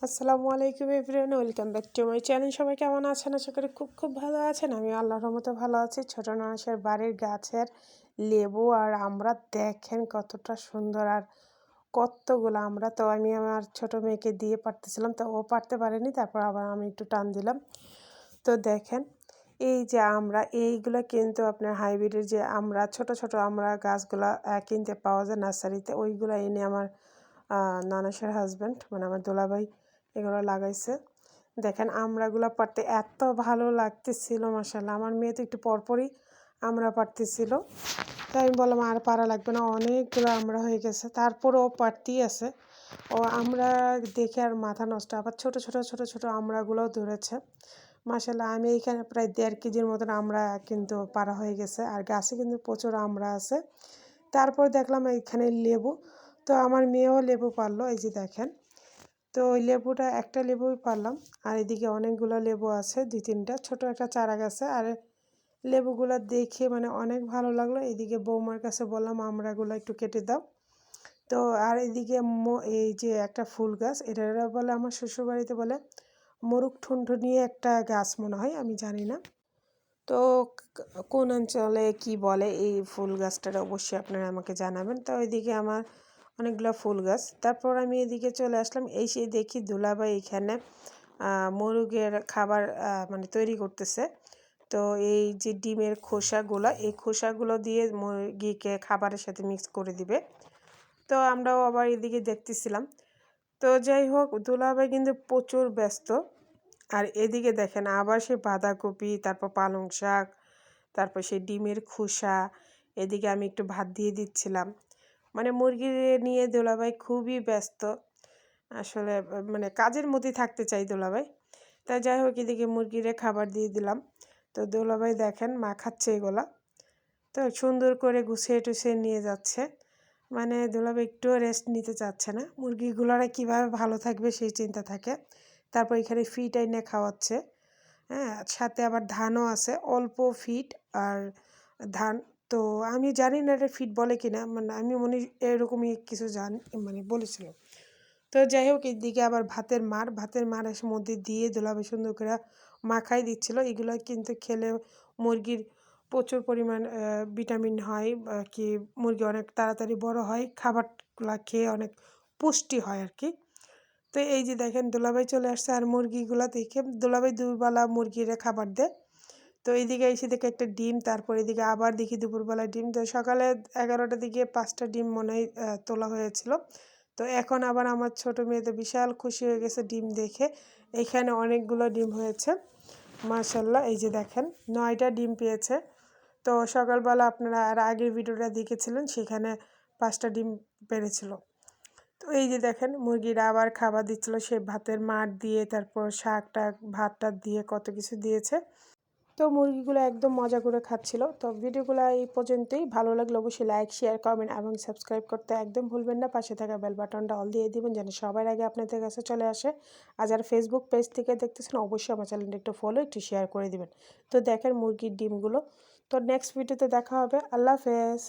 আসসালামু আলাইকুম everyone, welcome back to my channel. সবাই কেমন আছেন? আশা করি খুব ভালো আছেন। আমি আল্লাহর রহমতে ভালো আছি। ছোট মানুষের বাড়ির গাছের লেবু আর আমরা দেখেন কতটা সুন্দর, আর কতগুলো আমরা। তো আমি আমার ছোট মেয়েকে দিয়ে পারতেছিলাম, তো ও পারতে পারেনি, তারপর আবার আমি একটু টান দিলাম। তো দেখেন এই যে আমরা এইগুলো কিন্তু আপনার হাইব্রিডের যে আমরা ছোট ছোট আমরা গাছগুলা কিনতে পাওয়া যায় নার্সারিতে, ওইগুলো এনে আমার নানাসের হাজব্যান্ড মানে আমার দুলাভাই এগুলো লাগাইছে। দেখেন আমড়াগুলো পাড়তে এত ভালো লাগতেছিল, মাশাআল্লাহ। আমার মেয়ে তো একটু পরপরই আমরা পাড়তেছিল, তাই আমি বললাম আর পারা লাগবে না, অনেকগুলো আমরা হয়ে গেছে। তারপরে ও পাড়তেই আছে। ও আমরা দেখে আর মাথা নষ্ট, আবার ছোট ছোট ছোট ছোট আমড়াগুলোও ধরেছে। মাশাআল্লাহ, আমি এইখানে প্রায় 1.5 কেজির মতন আমড়া কিন্তু পাড়া হয়ে গেছে, আর গাছে কিন্তু প্রচুর আমড়া আছে। তারপর দেখলাম এইখানে লেবু, তো আমার মেয়েও লেবু পারলো, এই যে দেখেন। তো ওই লেবুটা একটা লেবুই পারলাম, আর এদিকে অনেকগুলো লেবু আছে, 2-3টা ছোট একটা চারা গাছে। আর লেবুগুলো দেখে মানে অনেক ভালো লাগলো। এদিকে বৌমার কাছে বললাম আমড়াগুলো একটু কেটে দাও। তো আর এদিকে এই যে একটা ফুল গাছ, এটা বলে আমার শ্বশুরবাড়িতে বলে মোরগ ঠুনঠুনিয়ে একটা গাছ মনে হয়, আমি জানি না। তো কোন অঞ্চলে কি বলে এই ফুল গাছটার অবশ্যই আপনারা আমাকে জানাবেন। তো ওইদিকে আমার অনেকগুলো ফুল গাছ। তারপর আমি এদিকে চলে আসলাম, এই সেই দেখি দুলাভাই এখানে মোরগের খাবার মানে তৈরি করতেছে। তো এই যে ডিমের খোসাগুলো, এই খোসাগুলো দিয়ে মুরগিকে খাবারের সাথে মিক্স করে দিবে। তো আমরাও আবার এদিকে দেখতেছিলাম। তো যাই হোক, দুলাভাই কিন্তু প্রচুর ব্যস্ত। আর এদিকে দেখেন আবার সে বাঁধাকপি, তারপর পালং শাক, তারপর সেই ডিমের খোসা, এদিকে আমি একটু ভাত দিয়ে দিচ্ছিলাম। মানে মুরগি নিয়ে দোলাভাই খুবই ব্যস্ত। আসলে মানে কাজের মধ্যে থাকতে চাই দোলাভাই। তা যাই হোক, এদিকে মুরগিরে খাবার দিয়ে দিলাম। তো দোলাভাই দেখেন মা খাচ্ছে এগুলা। তো সুন্দর করে গুছিয়ে টুছিয়ে নিয়ে যাচ্ছে। মানে দোলাভাই একটুও রেস্ট নিতে চাচ্ছে না। মুরগিগুলোরা কীভাবে ভালো থাকবে সেই চিন্তা থাকে। তারপর এখানে ফিট এনে খাওয়াচ্ছে। হ্যাঁ, সাথে আবার ধানও আছে, অল্প ফিট আর ধান। তো আমি জানি না এটা ফিট বলে কিনা, মানে আমি মনে এরকমই কিছু মানে বলেছিল। তো যাই হোক, এদিকে আবার ভাতের মার এসে মধ্যে দিয়ে দুলাভাই সুন্দর করে মাখাই দিচ্ছিল। এগুলো কিন্তু খেলে মুরগির প্রচুর পরিমাণ ভিটামিন হয়, কি মুরগি অনেক তাড়াতাড়ি বড় হয়, খাবারগুলা খেয়ে অনেক পুষ্টি হয় আর কি। তো এই যে দেখেন দুলাভাই চলে আসছে, আর মুরগিগুলা দেখে দুলাভাই 2 বেলা মুরগিরে খাবার দেয়। তো এইদিকে এসে দেখে একটা ডিম, তারপর এদিকে আবার দেখি দুপুরবেলায় ডিম। তো সকালে 11টার দিকে 5টা ডিম মনে হয় তোলা হয়েছিল। তো এখন আবার আমার ছোট মেয়ে তো বিশাল খুশি হয়ে গেছে ডিম দেখে। এখানে অনেকগুলো ডিম হয়েছে, মাশাআল্লাহ। এই যে দেখেন 9টা ডিম পেয়েছে। তো সকালবেলা আপনারা আর আগের ভিডিওটা দেখেছিলেন, সেখানে 5টা ডিম পেড়েছিল। তো এই যে দেখেন মুরগিরা আবার খাবার দিচ্ছিল, সে ভাতের মাড় দিয়ে, তারপর শাক টাক ভাতটা দিয়ে কত কিছু দিয়েছে। তো মুরগিগুলো একদম মজা করে খাচ্ছিল। তো ভিডিওগুলো এই পর্যন্তই। ভালো লাগলে অবশ্যই লাইক, শেয়ার, কমেন্ট এবং সাবস্ক্রাইব করতে একদম ভুলবেন না। পাশে থাকা বেল বাটনটা অল দিয়ে দিবেন যেন সবার আগে আপনাদের কাছে চলে আসে। আর যারা ফেসবুক পেজ থেকে দেখতেছেন অবশ্যই আমার চ্যানেলটা একটু ফলো, একটু শেয়ার করে দিবেন। তো দেখেন মুরগির ডিমগুলো। তো নেক্সট ভিডিওতে দেখা হবে। আল্লাহ হাফেজ।